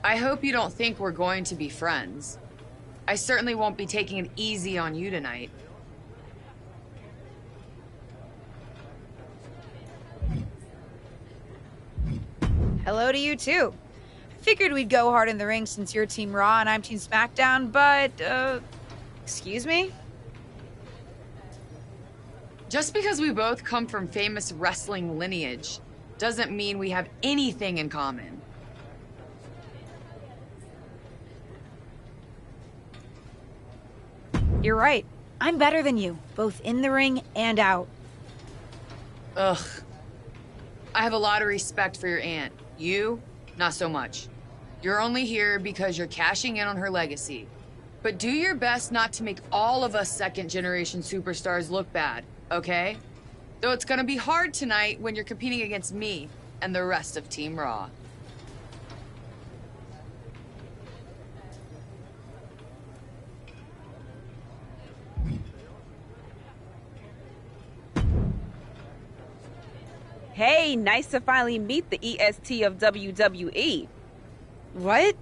I hope you don't think we're going to be friends. I certainly won't be taking it easy on you tonight. Hello to you, too. I figured we'd go hard in the ring since you're Team Raw and I'm Team SmackDown, but, excuse me? Just because we both come from famous wrestling lineage doesn't mean we have anything in common. You're right. I'm better than you, both in the ring and out. Ugh. I have a lot of respect for your aunt. You, not so much. You're only here because you're cashing in on her legacy. But do your best not to make all of us second-generation superstars look bad, okay? Though it's gonna be hard tonight when you're competing against me and the rest of Team Raw. Hey, nice to finally meet the EST of WWE. What?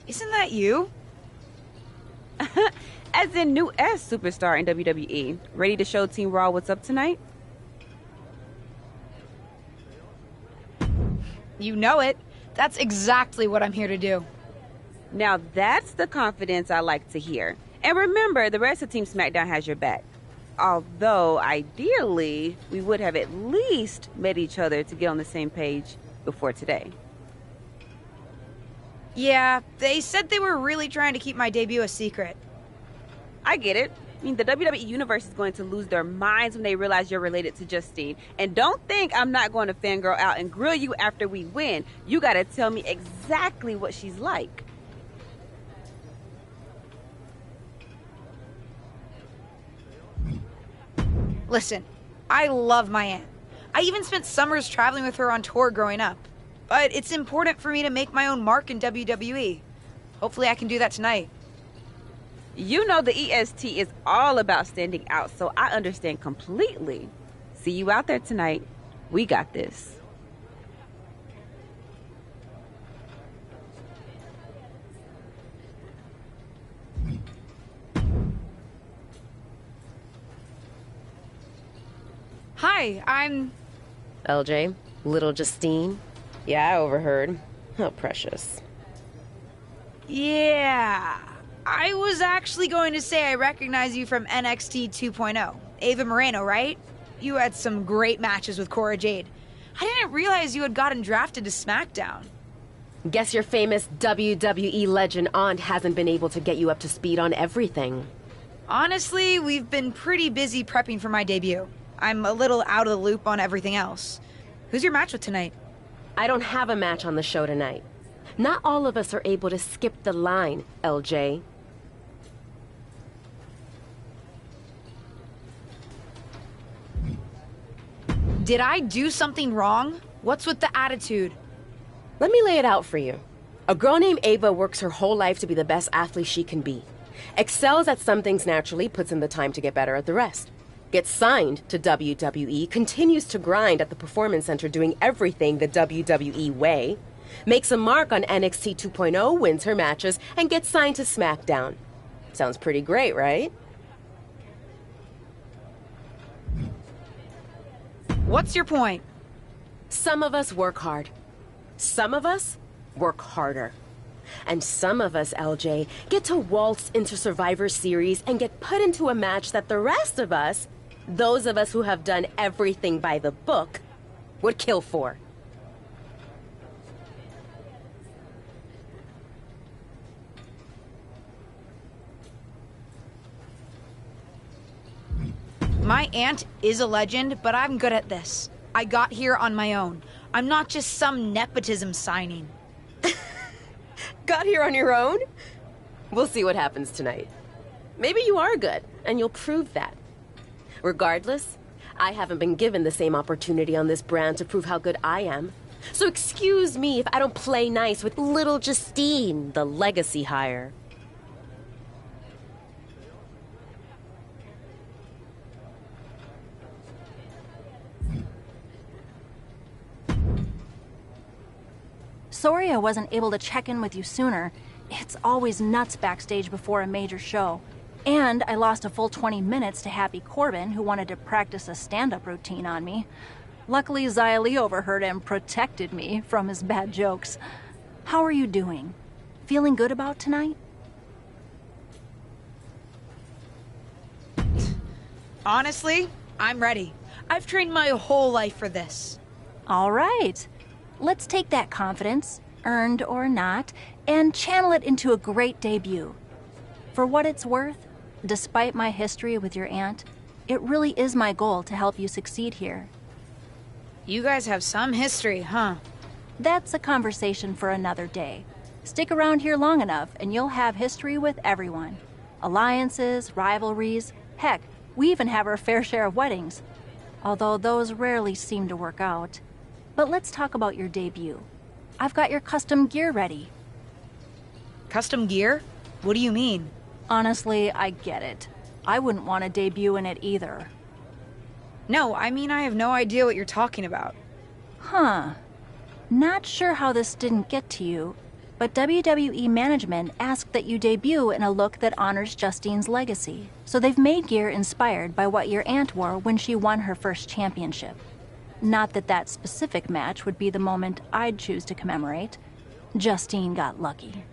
Isn't that you? As in new S superstar in WWE. Ready to show Team Raw what's up tonight? You know it. That's exactly what I'm here to do. Now that's the confidence I like to hear. And remember, the rest of Team SmackDown has your back. Although, ideally, we would have at least met each other to get on the same page before today. Yeah, they said they were really trying to keep my debut a secret. I get it. I mean, the WWE Universe is going to lose their minds when they realize you're related to Justine. And don't think I'm not going to fangirl out and grill you after we win. You gotta tell me exactly what she's like. Listen, I love my aunt. I even spent summers traveling with her on tour growing up. But it's important for me to make my own mark in WWE. Hopefully I can do that tonight. You know the EST is all about standing out, so I understand completely. See you out there tonight. We got this. Hi, I'm... LJ, little Justine. Yeah, I overheard. How precious. Yeah... I was actually going to say I recognize you from NXT 2.0. Ava Moreno, right? You had some great matches with Cora Jade. I didn't realize you had gotten drafted to SmackDown. Guess your famous WWE legend aunt hasn't been able to get you up to speed on everything. Honestly, we've been pretty busy prepping for my debut. I'm a little out of the loop on everything else. Who's your match with tonight? I don't have a match on the show tonight. Not all of us are able to skip the line, LJ. Did I do something wrong? What's with the attitude? Let me lay it out for you. A girl named Ava works her whole life to be the best athlete she can be. Excels at some things naturally, puts in the time to get better at the rest. Gets signed to WWE, continues to grind at the Performance Center doing everything the WWE way. Makes a mark on NXT 2.0, wins her matches, and gets signed to SmackDown. Sounds pretty great, right? What's your point? Some of us work hard. Some of us work harder. And some of us, LJ, get to waltz into Survivor Series and get put into a match that the rest of us, those of us who have done everything by the book, would kill for. My aunt is a legend, but I'm good at this. I got here on my own. I'm not just some nepotism signing. Got here on your own? We'll see what happens tonight. Maybe you are good, and you'll prove that. Regardless, I haven't been given the same opportunity on this brand to prove how good I am. So excuse me if I don't play nice with little Justine, the legacy hire. sorry I wasn't able to check in with you sooner. It's always nuts backstage before a major show. And I lost a full 20 minutes to Happy Corbin, who wanted to practice a stand-up routine on me. Luckily, Xia Li overheard and protected me from his bad jokes. How are you doing? Feeling good about tonight? Honestly, I'm ready. I've trained my whole life for this. All right. Let's take that confidence, earned or not, and channel it into a great debut. For what it's worth, despite my history with your aunt, it really is my goal to help you succeed here. You guys have some history, huh? That's a conversation for another day. Stick around here long enough and you'll have history with everyone. Alliances, rivalries, heck, we even have our fair share of weddings. Although those rarely seem to work out. But let's talk about your debut. I've got your custom gear ready. Custom gear? What do you mean? Honestly, I get it. I wouldn't want to debut in it either. No, I mean I have no idea what you're talking about. Huh. Not sure how this didn't get to you, but WWE management asked that you debut in a look that honors Justine's legacy. So they've made gear inspired by what your aunt wore when she won her first championship. Not that that specific match would be the moment I'd choose to commemorate. Justine got lucky.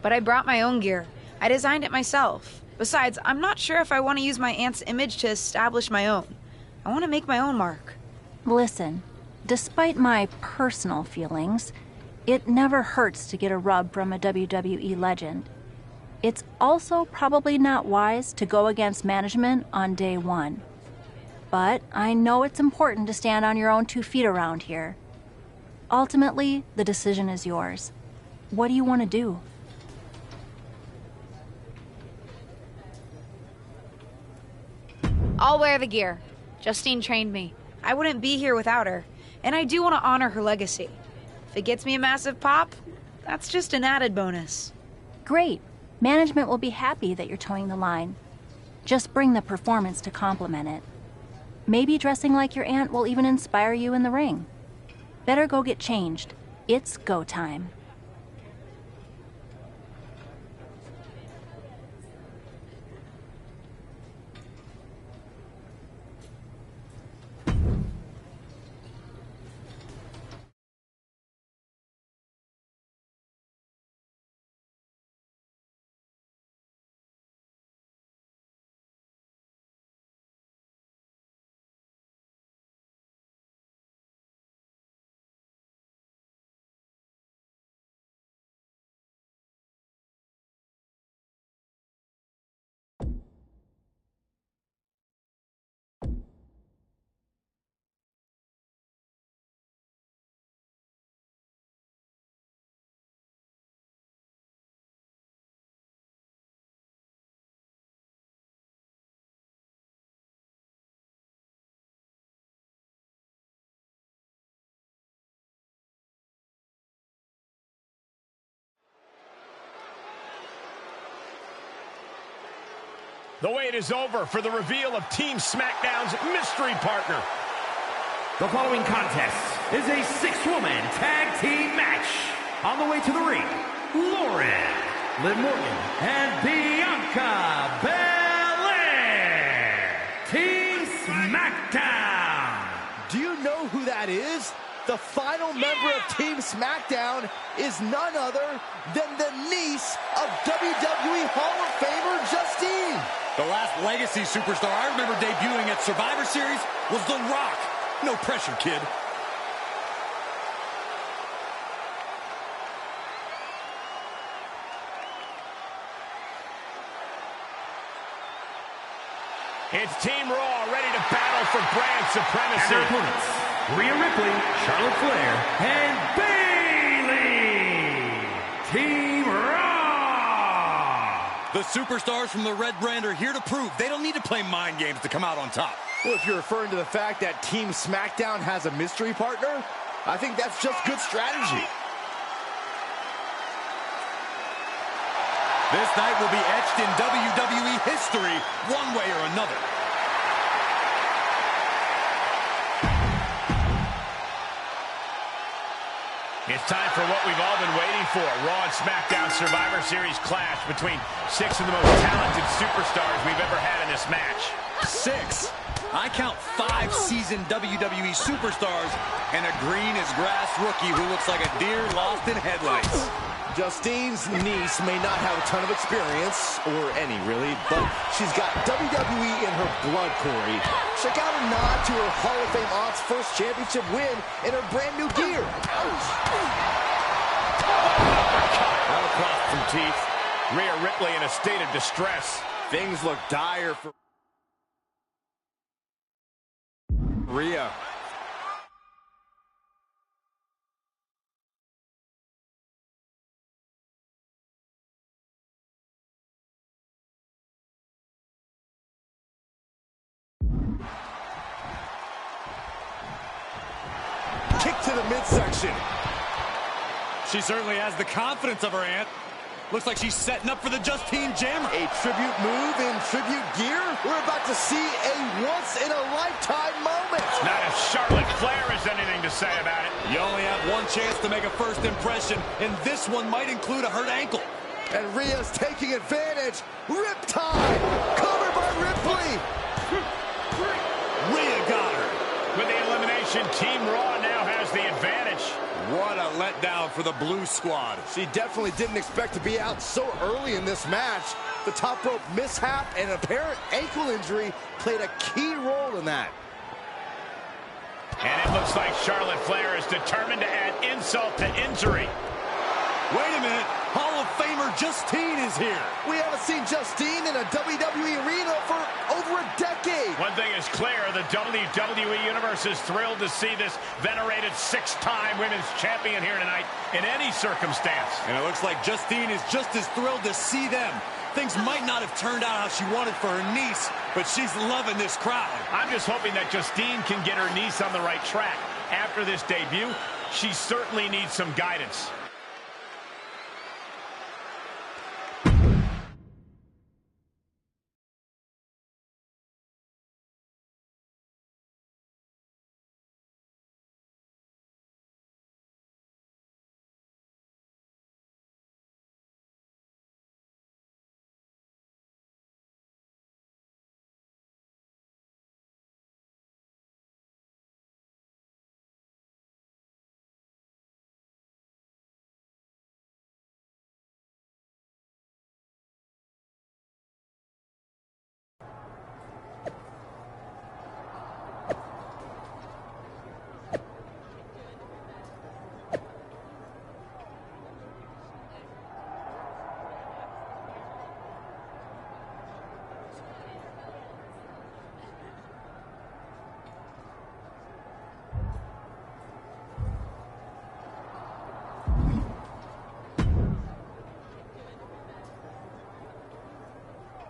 But I brought my own gear. I designed it myself. Besides, I'm not sure if I want to use my aunt's image to establish my own. I want to make my own mark. Listen, despite my personal feelings, it never hurts to get a rub from a WWE legend. It's also probably not wise to go against management on day one. But I know it's important to stand on your own 2 feet around here. Ultimately, the decision is yours. What do you want to do? I'll wear the gear. Justine trained me. I wouldn't be here without her. And I do want to honor her legacy. If it gets me a massive pop, that's just an added bonus. Great. Management will be happy that you're towing the line. Just bring the performance to complement it. Maybe dressing like your aunt will even inspire you in the ring. Better go get changed. It's go time. The wait is over for the reveal of Team SmackDown's mystery partner. The following contest is a 6-woman tag team match. On the way to the ring, Lauren, Liv Morgan, and Bianca Belair. Team SmackDown. Do you know who that is? The final member of Team SmackDown is none other than the niece of WWE Hall of Famer Justine. The last legacy superstar I remember debuting at Survivor Series was The Rock. No pressure, kid. It's Team Raw ready to battle for brand supremacy. And their opponents, Rhea Ripley, Charlotte Flair, and Bayley. Team Raw. The superstars from the Red Brand are here to prove they don't need to play mind games to come out on top. Well, if you're referring to the fact that Team SmackDown has a mystery partner, I think that's just good strategy. This night will be etched in WWE history one way or another. It's time for what we've all been waiting for. Raw and SmackDown Survivor Series clash between 6 of the most talented superstars we've ever had in this match. 6. I count 5 seasoned WWE superstars and a green as grass rookie who looks like a deer lost in headlights. Justine's niece may not have a ton of experience, or any really, but she's got WWE in her blood, Corey. Check out a nod to her Hall of Fame aunt's first championship win in her brand new gear. Ouch! That'll cost some teeth. Rhea Ripley in a state of distress. Things look dire for Rhea. Kick to the midsection. She certainly has the confidence of her aunt. Looks like she's setting up for the Justine Jammer. A tribute move in tribute gear. We're about to see a once-in-a-lifetime moment. Not if Charlotte Flair has anything to say about it. You only have one chance to make a first impression, and this one might include a hurt ankle. And Rhea's taking advantage. Riptide. Covered by Ripley. Rhea got her. With the elimination, Team Raw now has the advantage. What a letdown for the Blue Squad. She definitely didn't expect to be out so early in this match. The top rope mishap and apparent ankle injury played a key role in that. And it looks like Charlotte Flair is determined to add insult to injury. Wait a minute. Hall of Famer Justine is here. We haven't seen Justine in a WWE arena for over a decade. One thing is clear, the WWE Universe is thrilled to see this venerated 6-time women's champion here tonight in any circumstance. And it looks like Justine is just as thrilled to see them. Things might not have turned out how she wanted for her niece, but she's loving this crowd. I'm just hoping that Justine can get her niece on the right track. After this debut, she certainly needs some guidance.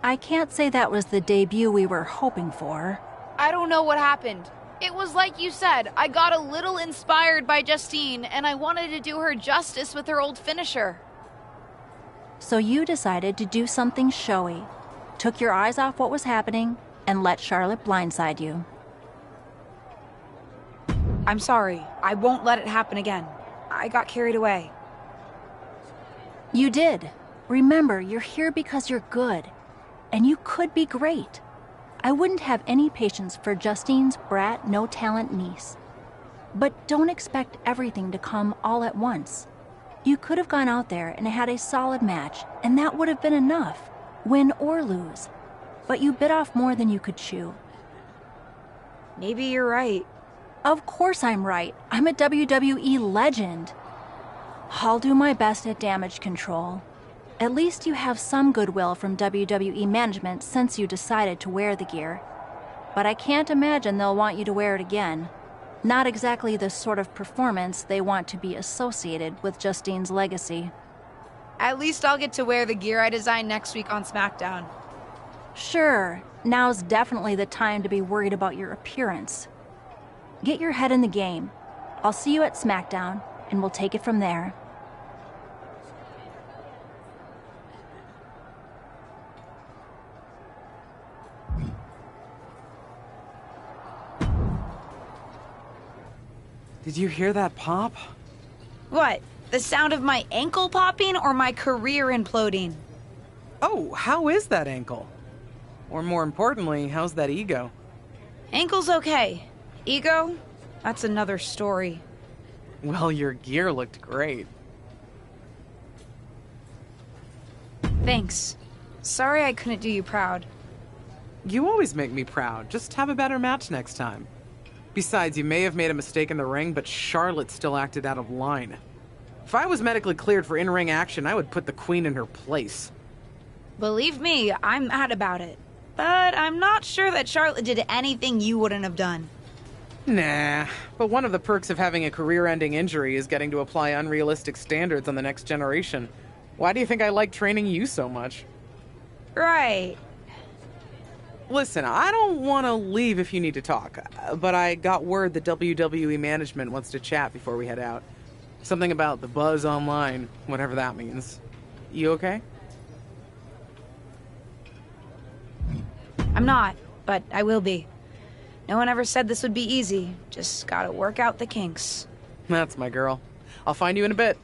I can't say that was the debut we were hoping for. I don't know what happened. It was like you said, I got a little inspired by Justine, and I wanted to do her justice with her old finisher. So you decided to do something showy, took your eyes off what was happening, and let Charlotte blindside you. I'm sorry. I won't let it happen again. I got carried away. You did. Remember, you're here because you're good. And you could be great. I wouldn't have any patience for Justine's brat, no-talent niece. But don't expect everything to come all at once. You could have gone out there and had a solid match, and that would have been enough, win or lose. But you bit off more than you could chew. Maybe you're right. Of course I'm right. I'm a WWE legend. I'll do my best at damage control. At least you have some goodwill from WWE management since you decided to wear the gear. But I can't imagine they'll want you to wear it again. Not exactly the sort of performance they want to be associated with Justine's legacy. At least I'll get to wear the gear I designed next week on SmackDown. Sure, now's definitely the time to be worried about your appearance. Get your head in the game. I'll see you at SmackDown, and we'll take it from there. Did you hear that pop? What? The sound of my ankle popping or my career imploding? Oh, how is that ankle? Or more importantly, how's that ego? Ankle's okay. Ego? That's another story. Well, your gear looked great. Thanks. Sorry I couldn't do you proud. You always make me proud. Just have a better match next time. Besides, you may have made a mistake in the ring, but Charlotte still acted out of line. If I was medically cleared for in-ring action, I would put the Queen in her place. Believe me, I'm mad about it. But I'm not sure that Charlotte did anything you wouldn't have done. Nah, but one of the perks of having a career-ending injury is getting to apply unrealistic standards on the next generation. Why do you think I like training you so much? Right. Listen, I don't want to leave if you need to talk, but I got word that WWE management wants to chat before we head out. Something about the buzz online, whatever that means. You okay? I'm not, but I will be. No one ever said this would be easy. Just gotta work out the kinks. That's my girl. I'll find you in a bit.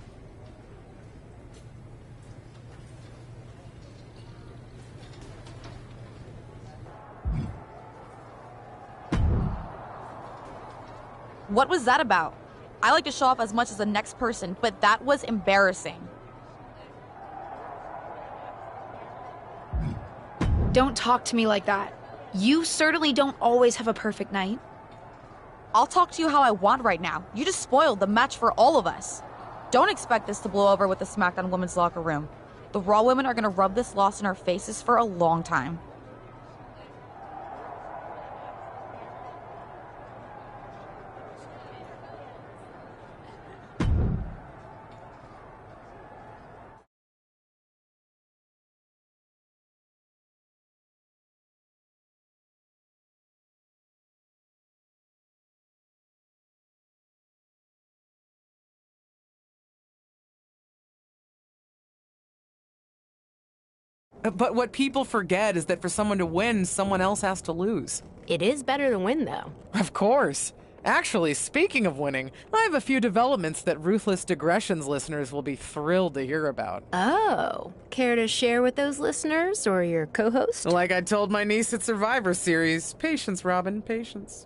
What was that about? I like to show off as much as the next person, but that was embarrassing. Don't talk to me like that. You certainly don't always have a perfect night. I'll talk to you how I want right now. You just spoiled the match for all of us. Don't expect this to blow over with the SmackDown women's locker room. The Raw women are gonna rub this loss in our faces for a long time. But what people forget is that for someone to win, someone else has to lose. It is better to win, though. Of course. Actually, speaking of winning, I have a few developments that Ruthless Digressions listeners will be thrilled to hear about. Oh, care to share with those listeners or your co-host? Like I told my niece at Survivor Series, patience, Robin, patience.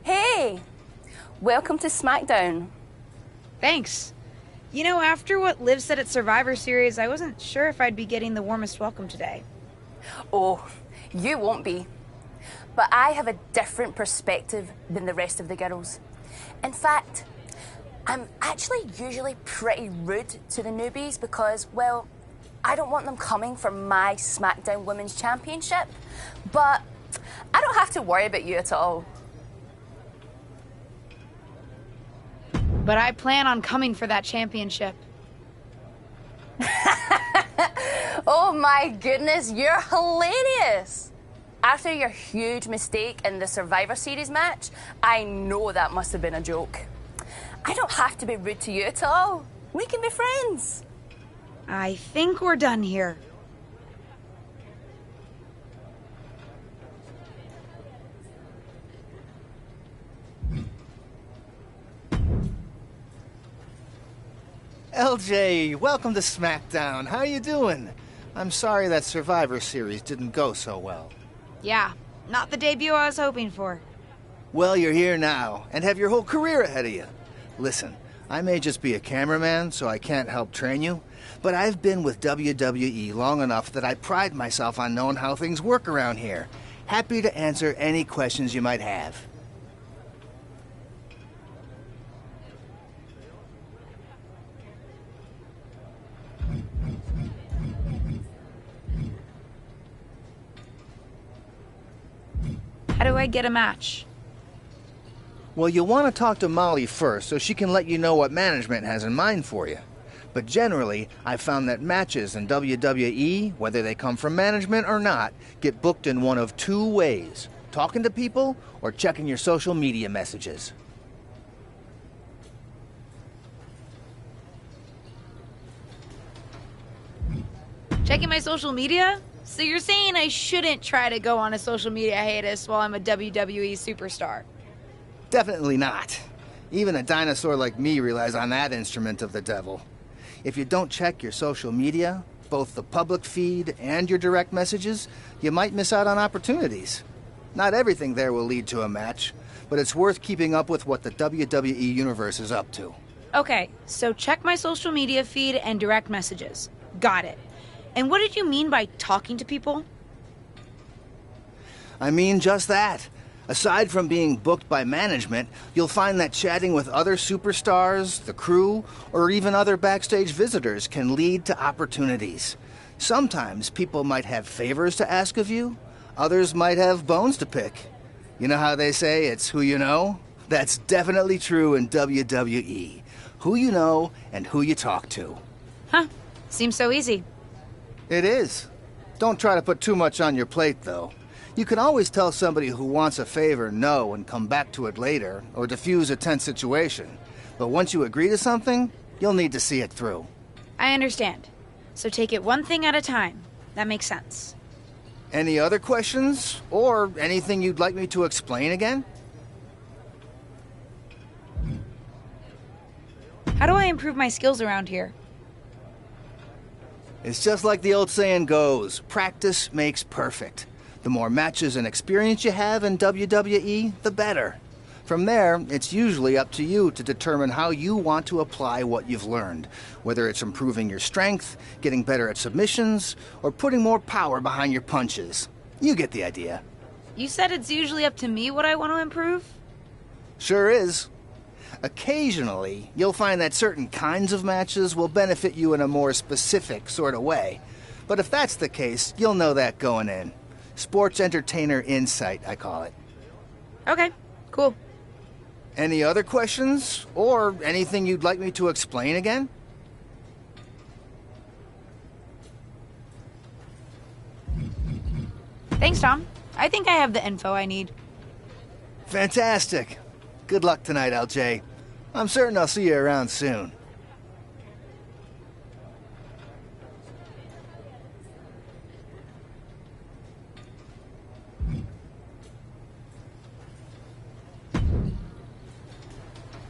Hey, welcome to SmackDown. Thanks. You know, after what Liv said at Survivor Series, I wasn't sure if I'd be getting the warmest welcome today. Oh, you won't be. But I have a different perspective than the rest of the girls. In fact, I'm actually usually pretty rude to the newbies because, well, I don't want them coming for my SmackDown Women's Championship. But I don't have to worry about you at all. But I plan on coming for that championship. Oh my goodness, you're hilarious! After your huge mistake in the Survivor Series match, I know that must have been a joke. I don't have to be rude to you at all. We can be friends. I think we're done here. LJ, welcome to SmackDown. How you doing? I'm sorry that Survivor Series didn't go so well. Yeah, Not the debut I was hoping for. Well, you're here now, and have your whole career ahead of you. Listen, I may just be a cameraman, so I can't help train you, but I've been with WWE long enough that I pride myself on knowing how things work around here. Happy to answer any questions you might have. How do I get a match? Well, you'll want to talk to Molly first so she can let you know what management has in mind for you. But generally, I've found that matches in WWE, whether they come from management or not, get booked in one of two ways: talking to people or checking your social media messages. Checking my social media? So you're saying I shouldn't try to go on a social media hiatus while I'm a WWE superstar? Definitely not. Even a dinosaur like me relies on that instrument of the devil. If you don't check your social media, both the public feed and your direct messages, you might miss out on opportunities. Not everything there will lead to a match, but it's worth keeping up with what the WWE Universe is up to. Okay, so check my social media feed and direct messages. Got it. And what did you mean by talking to people? I mean just that. Aside from being booked by management, you'll find that chatting with other superstars, the crew, or even other backstage visitors can lead to opportunities. Sometimes people might have favors to ask of you, others might have bones to pick. You know how they say it's who you know? That's definitely true in WWE. Who you know and who you talk to. Huh. Seems so easy. It is. Don't try to put too much on your plate, though. You can always tell somebody who wants a favor no and come back to it later, or diffuse a tense situation. But once you agree to something, you'll need to see it through. I understand. So take it one thing at a time. That makes sense. Any other questions? Or anything you'd like me to explain again? How do I improve my skills around here? It's just like the old saying goes, practice makes perfect. The more matches and experience you have in WWE, the better. From there, it's usually up to you to determine how you want to apply what you've learned, whether it's improving your strength, getting better at submissions, or putting more power behind your punches. You get the idea. You said it's usually up to me what I want to improve? Sure is. Occasionally, you'll find that certain kinds of matches will benefit you in a more specific sort of way. But if that's the case, you'll know that going in. Sports entertainer insight, I call it. Okay, cool. Any other questions? Or anything you'd like me to explain again? Thanks, Tom. I think I have the info I need. Fantastic. Good luck tonight, LJ. I'm certain I'll see you around soon.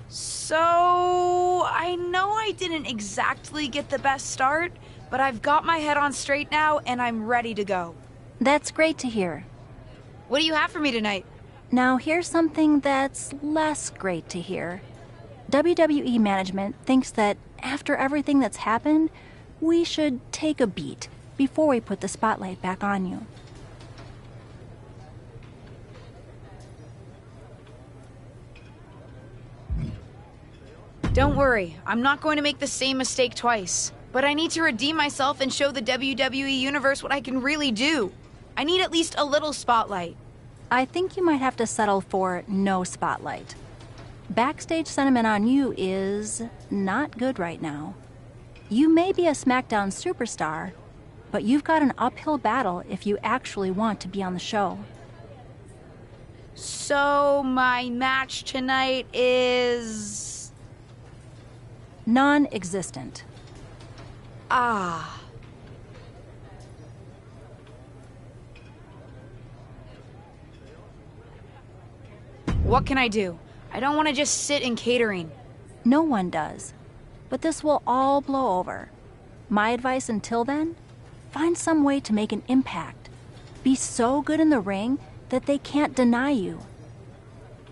So, I know I didn't exactly get the best start, but I've got my head on straight now and I'm ready to go. That's great to hear. What do you have for me tonight? Now, here's something that's less great to hear. WWE management thinks that after everything that's happened, we should take a beat before we put the spotlight back on you. Don't worry, I'm not going to make the same mistake twice. But I need to redeem myself and show the WWE Universe what I can really do. I need at least a little spotlight. I think you might have to settle for no spotlight. Backstage sentiment on you is not good right now. You may be a SmackDown superstar, but you've got an uphill battle if you actually want to be on the show. So, my match tonight is... non-existent. Ah. What can I do? I don't want to just sit in catering. No one does. But this will all blow over. My advice until then? Find some way to make an impact. Be so good in the ring that they can't deny you.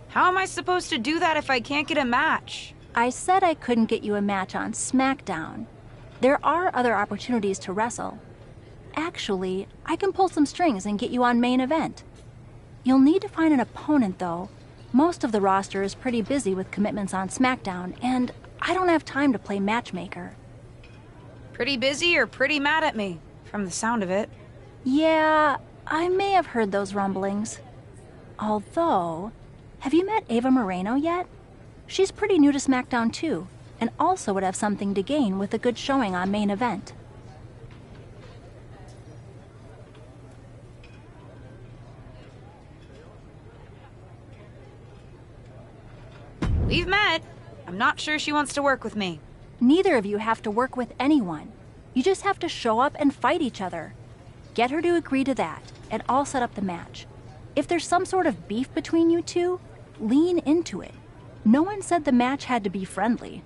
How am I supposed to do that if I can't get a match? I said I couldn't get you a match on SmackDown. There are other opportunities to wrestle. Actually, I can pull some strings and get you on main event. You'll need to find an opponent, though. Most of the roster is pretty busy with commitments on SmackDown, and I don't have time to play matchmaker. Pretty busy or pretty mad at me, from the sound of it. Yeah, I may have heard those rumblings. Although, have you met Ava Moreno yet? She's pretty new to SmackDown too, and also would have something to gain with a good showing on main event. We've met. I'm not sure she wants to work with me. Neither of you have to work with anyone. You just have to show up and fight each other. Get her to agree to that, and I'll set up the match. If there's some sort of beef between you two, lean into it. No one said the match had to be friendly.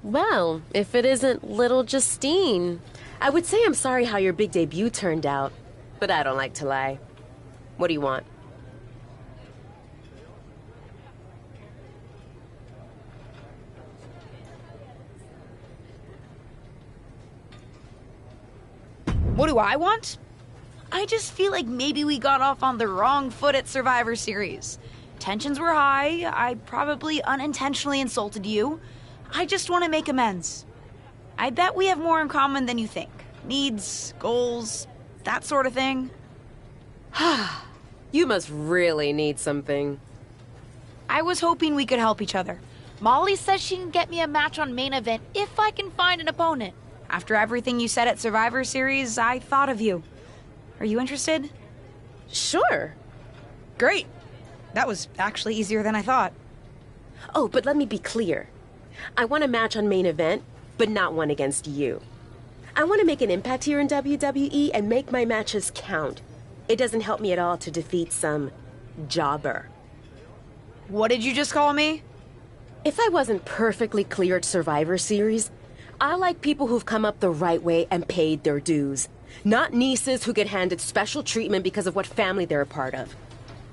Well, if it isn't little Justine. I would say I'm sorry how your big debut turned out, but I don't like to lie. What do you want? What do I want? I just feel like maybe we got off on the wrong foot at Survivor Series. Tensions were high. I probably unintentionally insulted you. I just want to make amends. I bet we have more in common than you think. Needs, goals, that sort of thing. You must really need something. I was hoping we could help each other. Molly says she can get me a match on main event if I can find an opponent. After everything you said at Survivor Series, I thought of you. Are you interested? Sure. Great. That was actually easier than I thought. Oh, but let me be clear. I want a match on main event, but not one against you. I want to make an impact here in WWE and make my matches count. It doesn't help me at all to defeat some jobber. What did you just call me? If I wasn't perfectly clear at Survivor Series, I like people who've come up the right way and paid their dues. Not nieces who get handed special treatment because of what family they're a part of.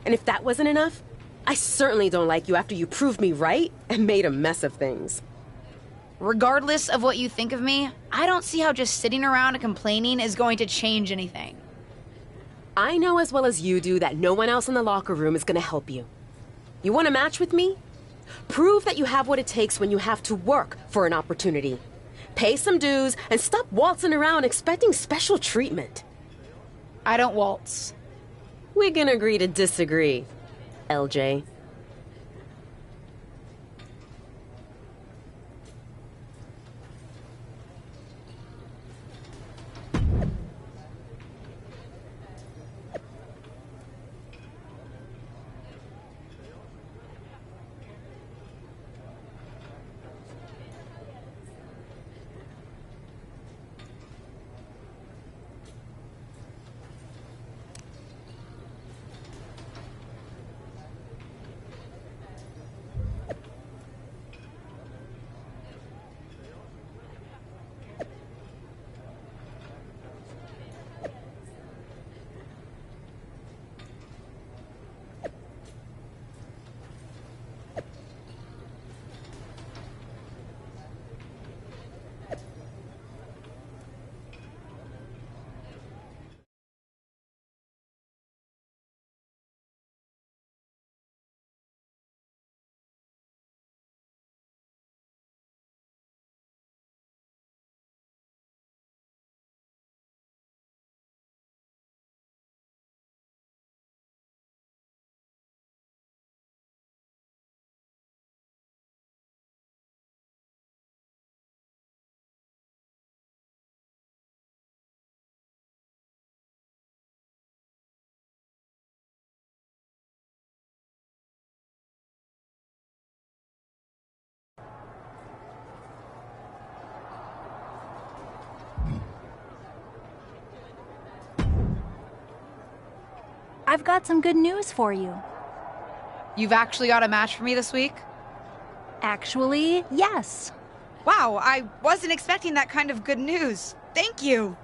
And if that wasn't enough, I certainly don't like you after you proved me right and made a mess of things. Regardless of what you think of me, I don't see how just sitting around and complaining is going to change anything. I know as well as you do that no one else in the locker room is going to help you. You want a match with me? Prove that you have what it takes when you have to work for an opportunity. Pay some dues and stop waltzing around expecting special treatment. I don't waltz. We can agree to disagree, LJ. I've got some good news for you. You've actually got a match for me this week? Actually, yes. Wow, I wasn't expecting that kind of good news. Thank you.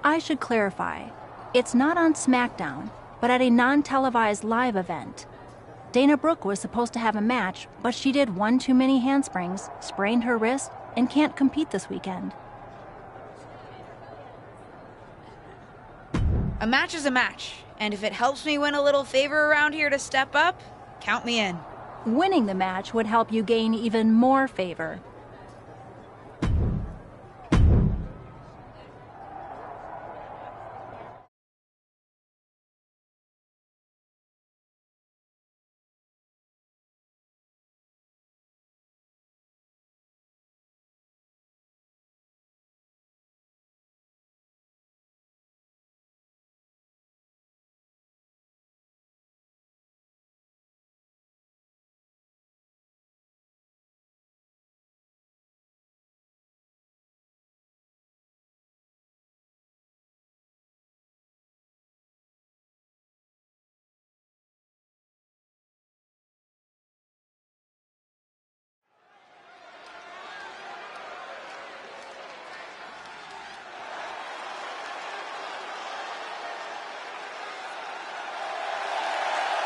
I should clarify. It's not on SmackDown, but at a non-televised live event. Dana Brooke was supposed to have a match, but she did one too many handsprings, sprained her wrist, and can't compete this weekend. A match is a match, and if it helps me win a little favor around here to step up, count me in. Winning the match would help you gain even more favor.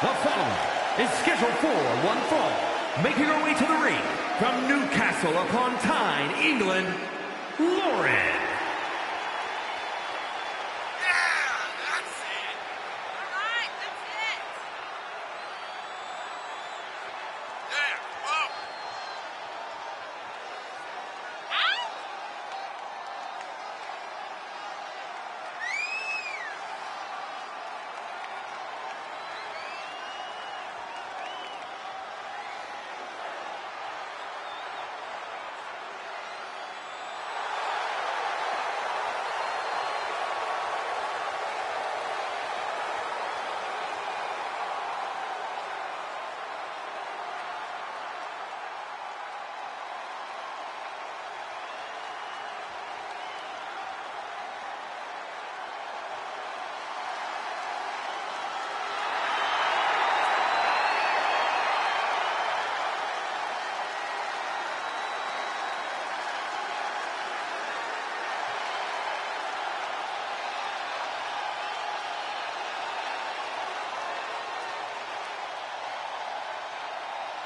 The following is scheduled for one fall, making her way to the ring from Newcastle upon Tyne, England, Lauren.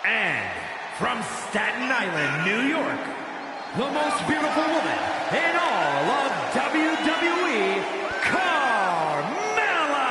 And from Staten Island, New York, the most beautiful woman in all of WWE, Carmella!